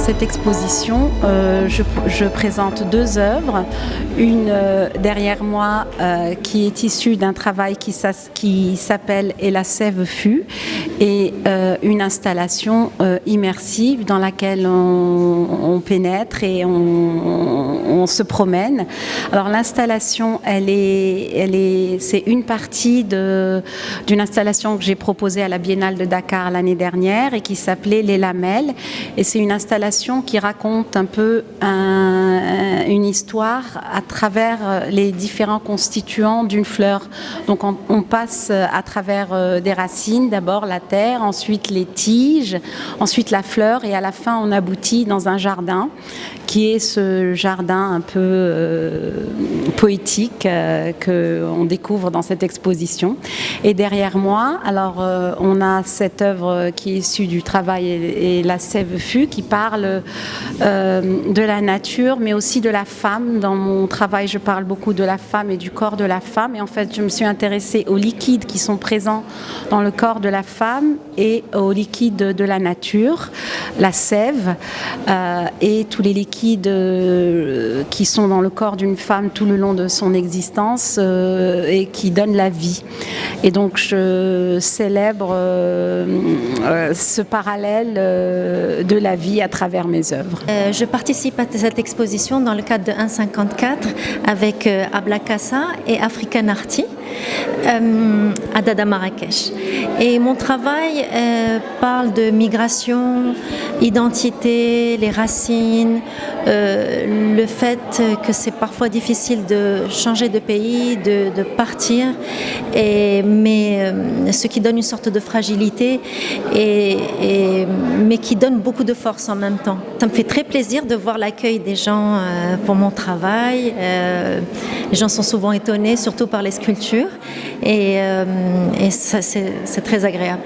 cette exposition, je présente deux œuvres. Une derrière moi qui est issue d'un travail qui s'appelle « Et la sève fut » et une installation immersive dans laquelle on pénètre et on se promène. Alors l'installation, c'est une partie d'une installation que j'ai proposée à la Biennale de Dakar l'année dernière et qui s'appelait Les Lamelles. Et c'est une installation qui raconte un peu une histoire à travers les différents constituants d'une fleur. Donc on passe à travers des racines, d'abord la terre, ensuite les tiges, ensuite la fleur et à la fin on aboutit dans un jardin qui est ce jardin un peu poétique qu'on découvre dans cette exposition. Et derrière moi, alors on a cette œuvre qui est issue du travail et la sève fut, qui parle de la nature, mais aussi de la femme. Dans mon travail, je parle beaucoup de la femme et du corps de la femme. Et en fait, je me suis intéressée aux liquides qui sont présents dans le corps de la femme et aux liquides de la nature, la sève et tous les liquides qui sont dans le corps d'une femme tout le long de son existence et qui donnent la vie. Et donc je célèbre ce parallèle de la vie à travers mes œuvres. Je participe à cette exposition dans le cadre de 154 avec Ablakassa et African Arty à Dada Marrakech. Et mon travail parle de migration, identité, les racines, le fait que c'est parfois difficile de changer de pays, de partir, mais ce qui donne une sorte de fragilité, mais qui donne beaucoup de force en même temps. Ça me fait très plaisir de voir l'accueil des gens pour mon travail. Les gens sont souvent étonnés, surtout par les sculptures, et ça, c'est très agréable.